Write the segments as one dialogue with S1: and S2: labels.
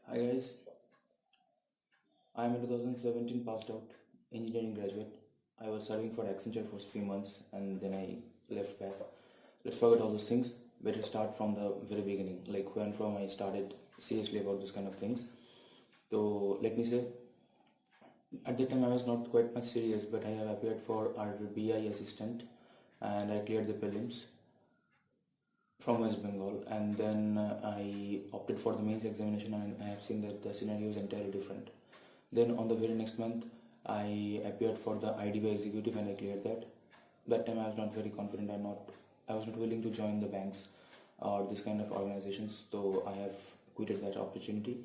S1: Hi guys, I am a 2017 passed out engineering graduate. I was serving for Accenture for a few months and then I left back. Let's forget all those things. Better start from the very beginning, like when from I started seriously about this kind of things. So let me say, at that time I was not quite much serious, but I have appeared for our BI assistant and I cleared the prelims from West Bengal, and then I opted for the mains examination and I have seen that the scenario is entirely different. Then on the very next month, I appeared for the IDB executive and I cleared that. That time I was not very confident. I was not willing to join the banks or this kind of organizations, so I have quitted that opportunity.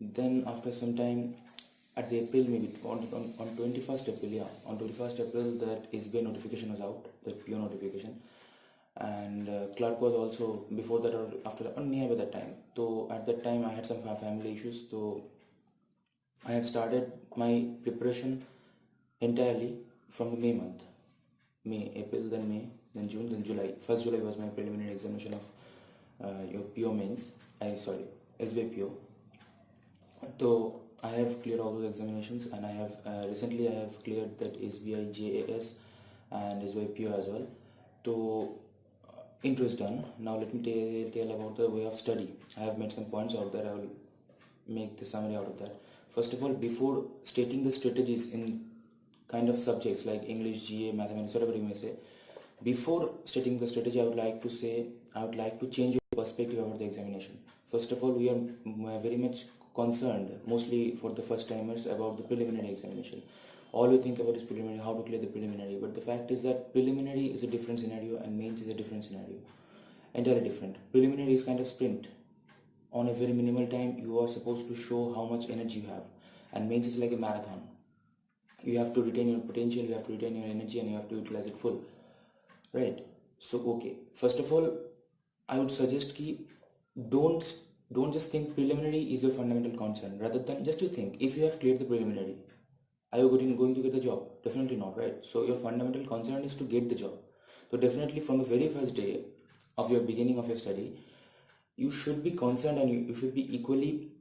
S1: Then after some time, at the April maybe on 21st April, yeah, on 21st April that SBI notification was out, the PO notification, and clerk was also before that or after that or nearby that time. So at that time I had some family issues, so I had started my preparation entirely from the May month. May, April, then May, then June, then July. First July was my preliminary examination of your PO mains. SBI PO. So I have cleared all those examinations, and I have recently I have cleared that SBI JAS and SBI PO as well. So intro is done. Now let me tell about the way of study. I have made some points out there. I will make the summary out of that. First of all, before stating the strategies in kind of subjects like English, GA, mathematics, whatever you may say, before stating the strategy, I would like to change your perspective about the examination. First of all, we are very much concerned, mostly for the first timers, about the preliminary examination. All we think about is preliminary, how to clear the preliminary. But the fact is that preliminary is a different scenario and mains is a different scenario. Entirely different. Preliminary is kind of sprint. On a very minimal time, you are supposed to show how much energy you have. And mains is like a marathon. You have to retain your potential, you have to retain your energy, and you have to utilize it full. Right? So, okay. First of all, I would suggest ki don't just think preliminary is your fundamental concern. Rather than just to think, if you have cleared the preliminary, are you going to get the job? Definitely not, right? So your fundamental concern is to get the job. So definitely from the very first day of your beginning of your study, you should be concerned and you should be equally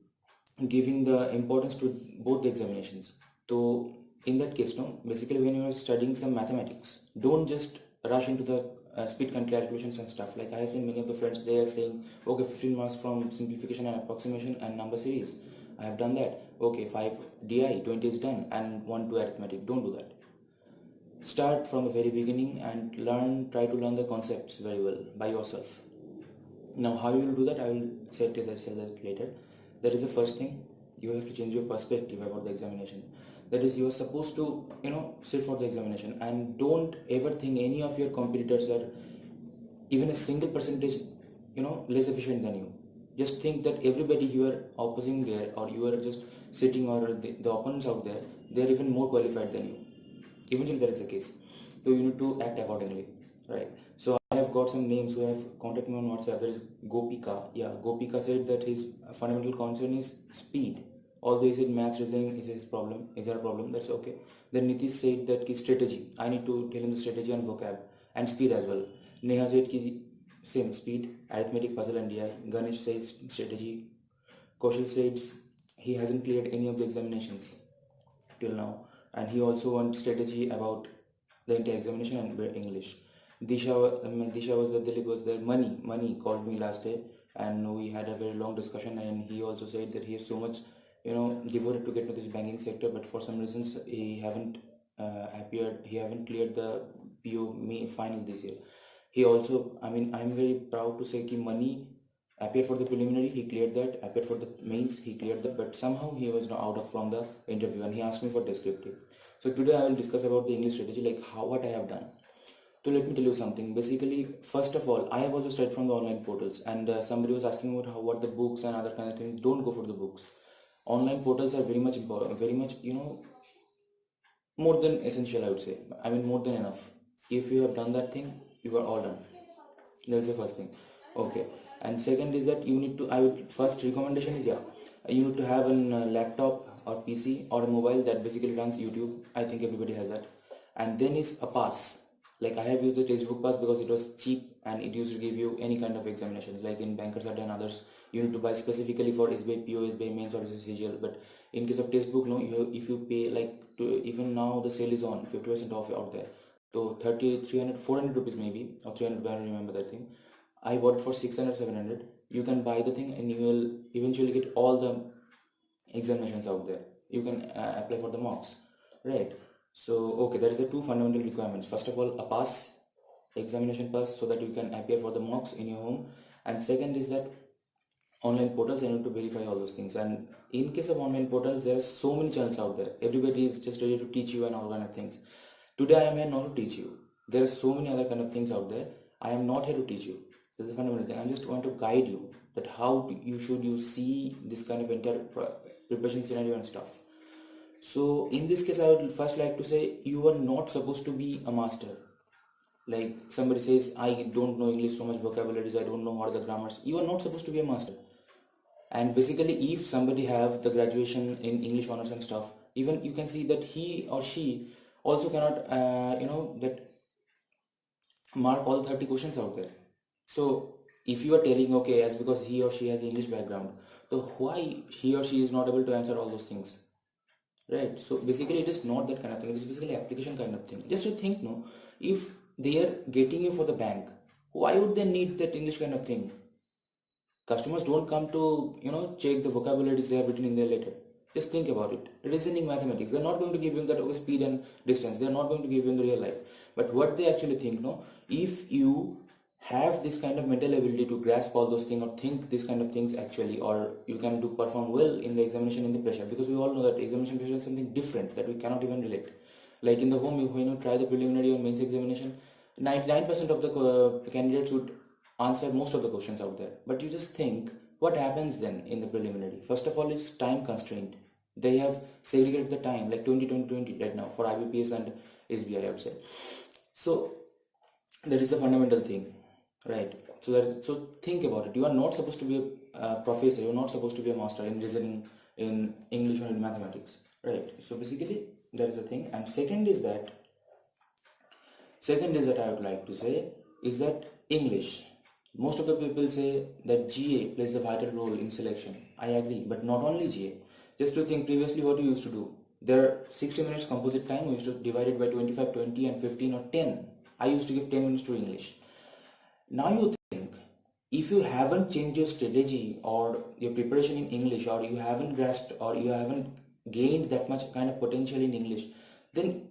S1: giving the importance to both the examinations. So in that case, no, basically when you are studying some mathematics, don't just rush into the speed calculations and stuff. Like I have seen many of the friends, they are saying, okay, 15 marks from simplification and approximation and number series. I have done that. Okay, 5 DI, 20 is done, and 1 2 arithmetic. Don't do that. Start from the very beginning and try to learn the concepts very well by yourself. Now, how you will do that, I will say that later. That is the first thing. You have to change your perspective about the examination. That is, you are supposed to, sit for the examination, and don't ever think any of your competitors are even a single percentage, less efficient than you. Just think that everybody you are opposing there, or you are just sitting, or the opponents out there, they are even more qualified than you. Eventually, that is the case. So you need to act accordingly, right? So I have got some names who have contacted me on WhatsApp. There is Gopika. Yeah, Gopika said that his fundamental concern is speed. Although he said maths reasoning is his problem, is their problem. That's okay. Then Nitish said that his strategy. I need to tell him the strategy and vocab and speed as well. Neha said ki same speed, arithmetic, puzzle and DI. Ganesh says strategy. Kaushal says he hasn't cleared any of the examinations till now, and he also wants strategy about the entire examination and English. Disha was there, Dilip was there. Money called me last day, and we had a very long discussion. And he also said that he is so much, devoted to get to this banking sector, but for some reasons he haven't appeared. He haven't cleared the PO May final this year. He also, I'm very proud to say that Money appeared for the preliminary, he cleared that. Appeared for the mains, he cleared that. But somehow he was not out of from the interview, and he asked me for descriptive. So today I will discuss about the English strategy, like what I have done. So let me tell you something. Basically, first of all, I have also studied from the online portals, and somebody was asking about what the books and other kind of things. Don't go for the books. Online portals are very much important, very much, more than essential, I would say. More than enough. If you have done that thing, you are all done. That's the first thing. Okay. And second is that you need to, I would, first recommendation is, you need to have a laptop or PC or a mobile that basically runs YouTube. I think everybody has that. And then is a pass. Like I have used the textbook pass because it was cheap and it used to give you any kind of examinations. Like in Bankers and others, You need to buy specifically for SBI PO, SBI mains or CGL. But in case of textbook, no, if you pay like even now the sale is on 50% off out there. So 30, 300, 400 rupees maybe, or 300, I don't remember that thing. I bought it for 600, 700. You can buy the thing and you will eventually get all the examinations out there. You can apply for the marks, right? So okay, there is the two fundamental requirements. First of all, a pass, examination pass, so that you can appear for the mocks in your home. And second is that online portals, I need to verify all those things. And in case of online portals, there are so many channels out there. Everybody is just ready to teach you and all kind of things. Today I am here not to teach you. There are so many other kind of things out there. I am not here to teach you. This is a fundamental thing. I just want to guide you that how you see this kind of entire preparation scenario and stuff. So in this case, I would first like to say you are not supposed to be a master. Like somebody says, I don't know English, so much vocabularies, I don't know what are the grammars. You are not supposed to be a master. And basically, if somebody have the graduation in English honors and stuff, even you can see that he or she also cannot, that mark all 30 questions out there. So if you are telling, okay, as because he or she has English background, so why he or she is not able to answer all those things? Right. So basically, it is not that kind of thing. It is basically application kind of thing. Just to think, no, if they are getting you for the bank, why would they need that English kind of thing? Customers don't come to check the vocabularies they have written in their letter. Just think about it. Reasoning, mathematics, they're not going to give you that speed and distance. They're not going to give you in the real life. But what they actually think, no, if you have this kind of mental ability to grasp all those things or think this kind of things actually, or you can do perform well in the examination in the pressure, because we all know that examination pressure is something different that we cannot even relate. Like in the home, when you try the preliminary or mains examination, 99% of the candidates would answer most of the questions out there. But you just think, what happens then in the preliminary? First of all, it's time constraint. They have segregated the time like 20 right now for IBPS and SBI, I would say. So that is the fundamental thing, right? So think about it. You are not supposed to be a professor. You are not supposed to be a master in reasoning, in English or in mathematics, right? So basically that is the thing. And second is that I would like to say is that English. Most of the people say that GA plays a vital role in selection. I agree, but not only GA. Just to think previously what you used to do. There are 60 minutes composite time. We used to divide it by 25, 20 and 15 or 10. I used to give 10 minutes to English. Now you think, if you haven't changed your strategy or your preparation in English, or you haven't grasped or you haven't gained that much kind of potential in English, then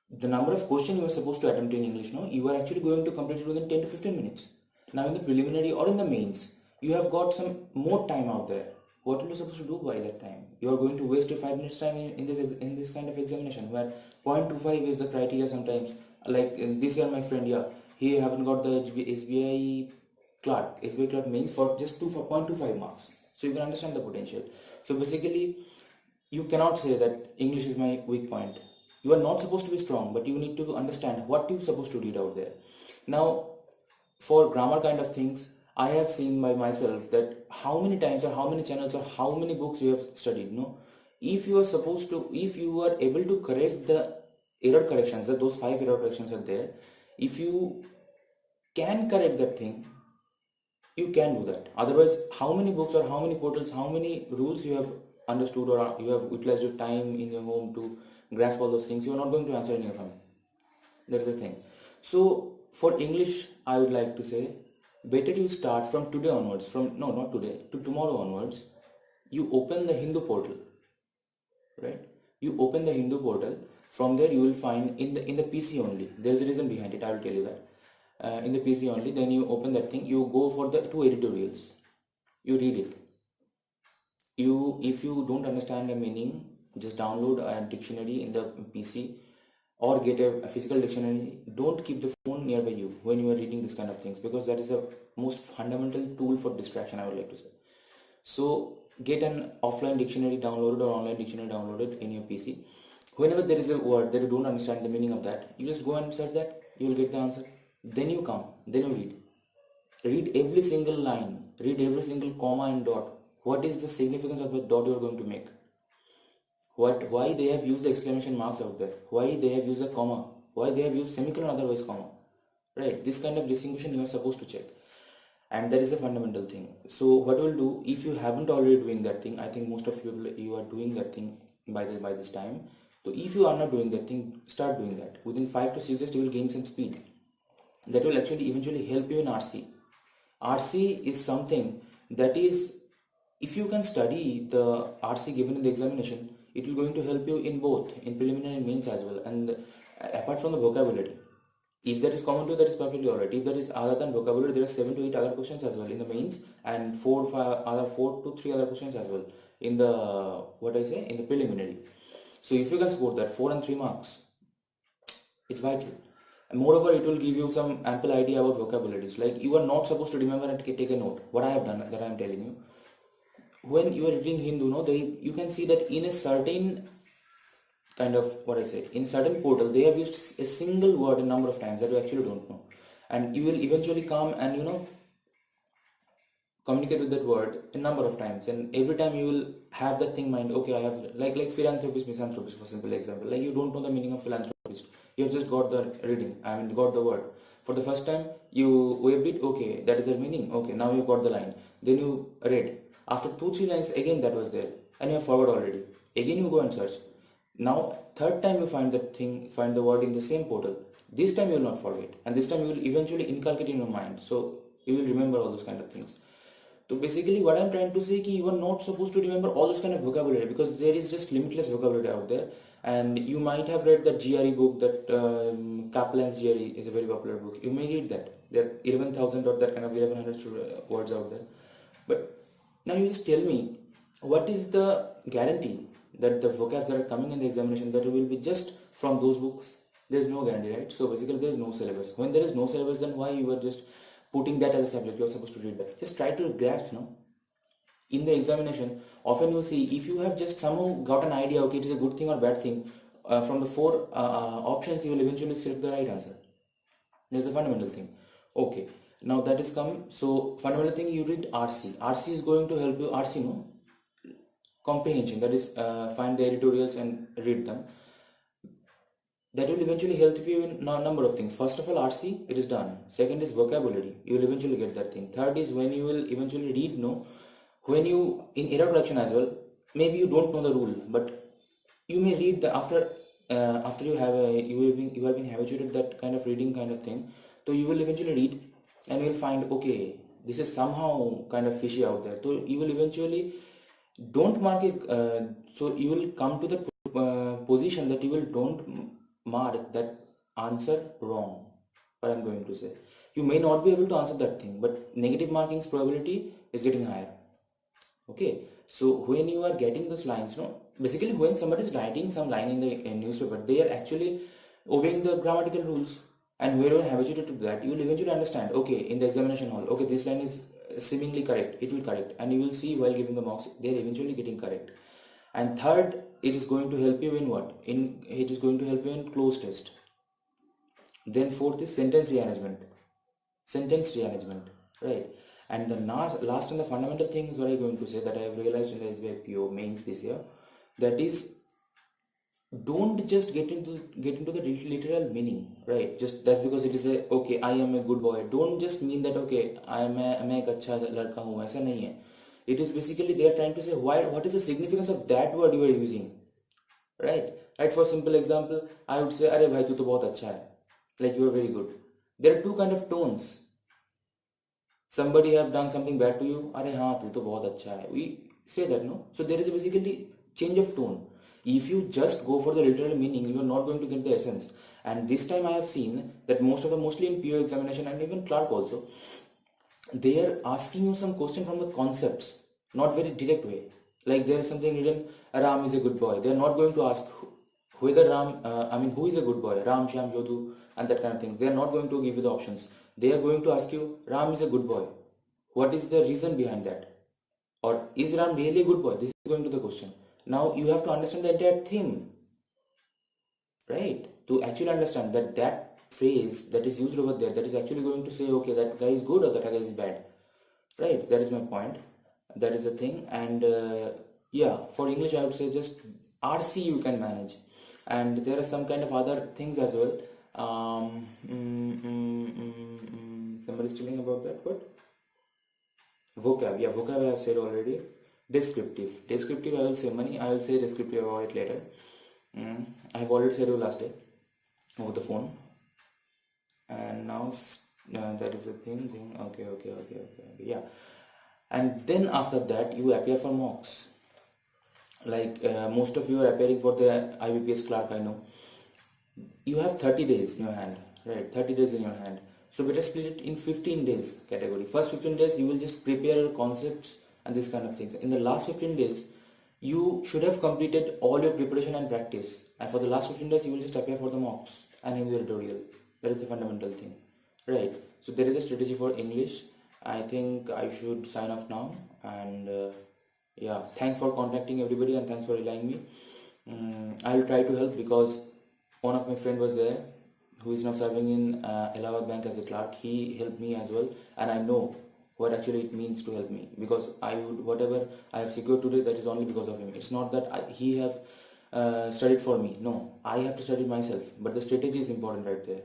S1: the number of questions you are supposed to attempt in English, no, you are actually going to complete it within 10 to 15 minutes. Now in the preliminary or in the mains, you have got some more time out there. What are you supposed to do by that time? You are going to waste your 5 minutes time in this kind of examination where 0.25 is the criteria sometimes. Like this year, my friend, yeah, he haven't got the SBI clerk mains for just 0.25 marks. So you can understand the potential. So basically, you cannot say that English is my weak point. You are not supposed to be strong, but you need to understand what you're supposed to read out there. Now, for grammar kind of things, I have seen by myself that how many times or how many channels or how many books you have studied. No, if you are able to correct the error corrections, that those 5 error corrections are there. If you can correct that thing, you can do that. Otherwise, how many books or how many portals, how many rules you have understood or you have utilized your time in your home to grasp all those things, you are not going to answer any of them. That is the thing. So for English, I would like to say, better you start from today onwards, not today, to tomorrow onwards. You open the Hindu portal, right? You open the Hindu portal. From there, you will find in the PC only. There is a reason behind it. I will tell you that. In the PC only, then you open that thing. You go for the 2 editorials. You read it. If you don't understand the meaning, just download a dictionary in the PC or get a physical dictionary. Don't keep the phone nearby you when you are reading this kind of things, because that is a most fundamental tool for distraction, I would like to say. So get an offline dictionary downloaded or online dictionary downloaded in your PC. Whenever there is a word that you don't understand the meaning of that, you just go and search that, you will get the answer. Then you come, then you read every single line, read every single comma and dot. What is the significance of the dot you are going to make? Why they have used the exclamation marks out there? Why they have used a comma? Why they have used semicolon otherwise comma? Right? This kind of distinction you are supposed to check. and that is a fundamental thing. So what we'll do, if you haven't already doing that thing, I think most of you are doing that thing by this time. So if you are not doing that thing, start doing that. Within 5 to 6 days you will gain some speed that will actually eventually help you in RC is something that is, if you can study the RC given in the examination, it will going to help you in both in preliminary and mains as well. And apart from the vocabulary, if that is common to you, that is perfectly alright. If that is other than vocabulary, there are 7 to 8 other questions as well in the mains, and 4 to 3 other questions as well in the in the preliminary. So if you can score that 4 and 3 marks, it's vital. And moreover, it will give you some ample idea about vocabularies. Like, you are not supposed to remember and take a note. What I have done, that I am telling you, when you are reading Hindu, no, you can see that in a certain kind of in certain portal, they have used a single word a number of times that you actually don't know, and you will eventually come and communicate with that word a number of times, and every time you will have that thing in mind. Okay, I have, like philanthropist, misanthropist, for simple example. Like, you don't know the meaning of philanthropist, you have just got the reading, I mean got the word for the first time, you waved it, okay, that is the meaning, okay, now you got the line, then you read after 2-3 lines, again that was there, and you have forward already, again you go and search. Now third time you find the word in the same portal, this time you will not forget, and this time you will eventually inculcate in your mind, so you will remember all those kind of things. So basically what I'm trying to say is, you are not supposed to remember all those kind of vocabulary, because there is just limitless vocabulary out there. And you might have read that GRE book, that Kaplan's GRE is a very popular book. You may read that. There are 11,000 or that kind of 1100 words out there. But now you just tell me, what is the guarantee that the vocabs that are coming in the examination, that will be just from those books? There is no guarantee, right? So basically there is no syllabus. When there is no syllabus, then why you are just putting that as a subject? You are supposed to read that. Just try to grasp, in the examination. Often you see, if you have just somehow got an idea, okay, it is a good thing or bad thing, from the 4 options, you will eventually select the right answer. There's a fundamental thing. Okay, now that is come. So fundamental thing, you read RC. RC is going to help you. RC, no, comprehension, that is, find the editorials and read them. That will eventually help you in a number of things. First of all, RC, it is done. Second is vocabulary, you will eventually get that thing. Third is when you will eventually read, when you, in error correction as well, maybe you don't know the rule, but you may read the after you have you have been habituated that kind of reading kind of thing. So you will eventually read, and you will find, okay, this is somehow kind of fishy out there. So you will eventually don't mark it. So you will come to the position that you will don't mark that answer wrong. What I'm going to say, you may not be able to answer that thing, but negative marking's probability is getting higher. Okay, so when you are getting those lines, basically when somebody is writing some line in the newspaper, they are actually obeying the grammatical rules, and whoever is habituated to that, you will eventually understand, okay, in the examination hall, okay, this line is seemingly correct, it will correct, and you will see while giving the marks, they are eventually getting correct. And third, it is going to help you in what? It is going to help you in close test. Then fourth is sentence rearrangement, right? And the last and the fundamental thing is what I'm going to say, that I have realized in the SBI PO mains this year, that is, don't just get into the literal meaning, right? Just that's because it is a, okay, I am a good boy, don't just mean that, okay, मैं एक अच्छा लड़का हूँ, ऐसा नहीं है. It is basically they are trying to say, what is the significance of that word you are using, right? For simple example, I would say, अरे भाई तू तो बहुत अच्छा है, like you are very good. There are two kind of tones. Somebody have done something bad to you, अरे हाँ तू तो बहुत अच्छा है, we say that, no? So there is basically change of tone. If you just go for the literal meaning, you are not going to get the essence. And this time I have seen that mostly in PO examination and even clerk also, they are asking you some question from the concepts, not very direct way. Like there is something written, Ram is a good boy. They are not going to ask whether who is a good boy, Ram, Shyam, Jodhu, and that kind of things. They are not going to give you the options. They are going to ask you, Ram is a good boy. What is the reason behind that? Or is Ram really a good boy? This is going to the question. Now you have to understand the entire theme, right? To actually understand that phrase that is used over there, that is actually going to say, okay, that guy is good or that guy is bad, right? That is my point. That is the thing. And yeah, for English I would say just RC you can manage, and there are some kind of other things as well. Somebody's telling about that. What? Vocab, yeah, vocab I have said already. Descriptive I will say money, I will say descriptive about it later. I have already said you last day over the phone. And now that is the thing. Okay, yeah. And then after that you appear for mocks. Like most of you are appearing for the IBPS clerk, I know. You have 30 days in your hand, right? 30 days in your hand. So better split it in 15 days category. First 15 days you will just prepare your concepts and this kind of things. In the last 15 days you should have completed all your preparation and practice, and for the last 15 days you will just appear for the mocks and in the tutorial. That is the fundamental thing, right? So there is a strategy for English. I think I should sign off now, and yeah, thanks for contacting everybody and thanks for relying me. I will try to help, because one of my friend was there who is now serving in Allahabad Bank as a clerk. He helped me as well, and I know what actually it means to help me, because I would, whatever I have secured today, that is only because of him. It's not that he have studied for me. No, I have to study myself, but the strategy is important right there.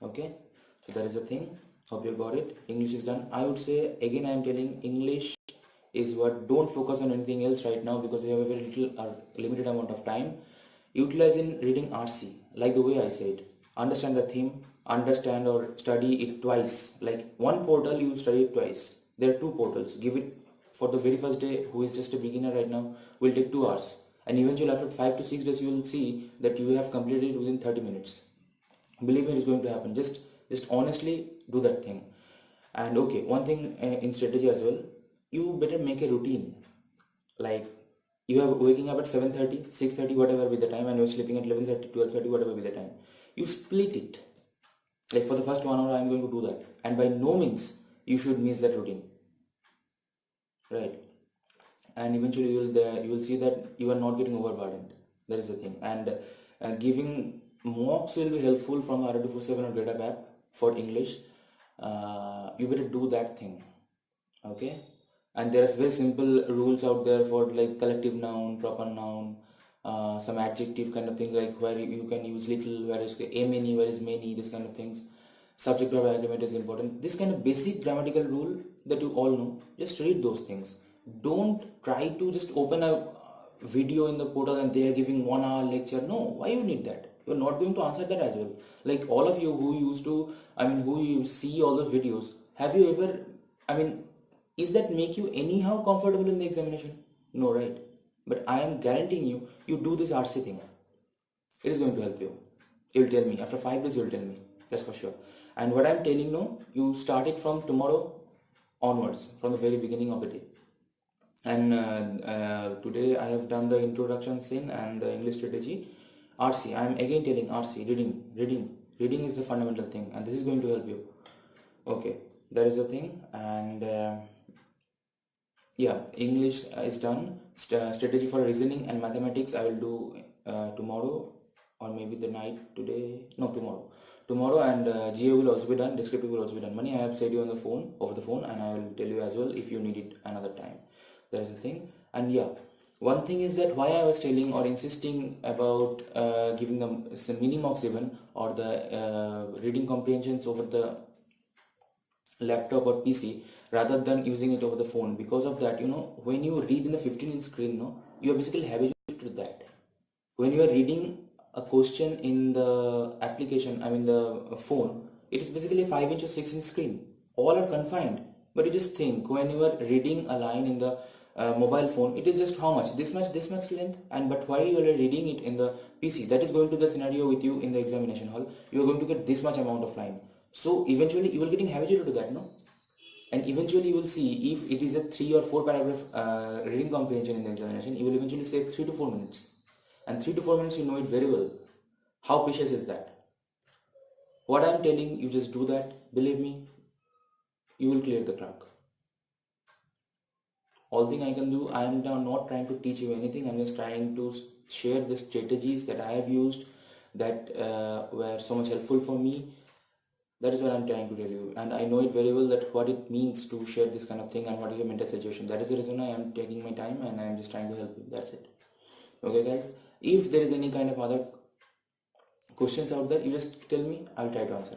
S1: Okay, so that is the thing. Hope you got it. English is done. I would say again, I am telling, English is what. Don't focus on anything else right now, because we have a very little limited amount of time. Utilize in reading RC, like the way I said. Understand the theme, understand or study it twice. Like one portal, you study it twice. There are two portals. Give it for the very first day, who is just a beginner right now, will take 2 hours. And eventually after 5 to 6 days, you will see that you have completed it within 30 minutes. Believe me, it is going to happen. Just honestly do that thing. And okay, one thing in strategy as well, you better make a routine. Like you are waking up at 7:30, 6:30, whatever be the time, and you're sleeping at 11:30, 12:30, whatever be the time. You split it. Like for the first 1 hour, I'm going to do that, and by no means you should miss that routine, right? And eventually you will see that you are not getting overburdened. That is the thing. And giving mocks will be helpful from R247 or GitHub app for English. You better do that thing, okay? And there's very simple rules out there for like collective noun, proper noun, some adjective kind of thing, like where you can use little, where is a many, where is many, this kind of things. Subject verb agreement is important. This kind of basic grammatical rule that you all know, just read those things. Don't try to just open a video in the portal and they are giving 1 hour lecture. No, why you need that? You're not going to answer that as well. Like all of you who used to, who you see all those videos, have you ever, is that make you anyhow comfortable in the examination? No, right? But I am guaranteeing you, you do this RC thing, it is going to help you. You'll tell me after 5 days. You'll tell me, that's for sure. And what I'm telling now, you start it from tomorrow onwards, from the very beginning of the day. And today I have done the introduction scene and the English strategy. RC, I am again telling RC, reading is the fundamental thing, and this is going to help you. Okay, that is the thing. And yeah, English is done. Strategy for reasoning and mathematics I will do tomorrow, or maybe the night today. No, tomorrow. And GA will also be done. Descriptive will also be done. Money I have said you on the phone, over the phone, and I will tell you as well if you need it another time. That is the thing. And yeah, one thing is that why I was telling or insisting about giving them some mini mocks even, or the reading comprehensions over the laptop or PC rather than using it over the phone, because of that, when you read in the 15-inch screen, you are basically habituated to that. When you are reading a question in the application, the phone, it is basically 5-inch or 6-inch screen. All are confined. But you just think, when you are reading a line in the mobile phone, it is just how much? This much length. And but while you are reading it in the PC, that is going to the scenario with you in the examination hall, you are going to get this much amount of line. So eventually you will getting habituated to that, no? And eventually you will see, if it is a 3 or 4 paragraph reading comprehension in the examination, you will eventually save 3 to 4 minutes. And 3 to 4 minutes, you know it very well. How precious is that? What I am telling you, just do that. Believe me, you will clear the crack. All thing I can do, I am now not trying to teach you anything. I'm just trying to share the strategies that I have used that were so much helpful for me. That is what I'm trying to tell you, and I know it very well that what it means to share this kind of thing and what is your mental situation. That is the reason I am taking my time and I am just trying to help you. That's it. Okay guys, if there is any kind of other questions out there, you just tell me, I'll try to answer.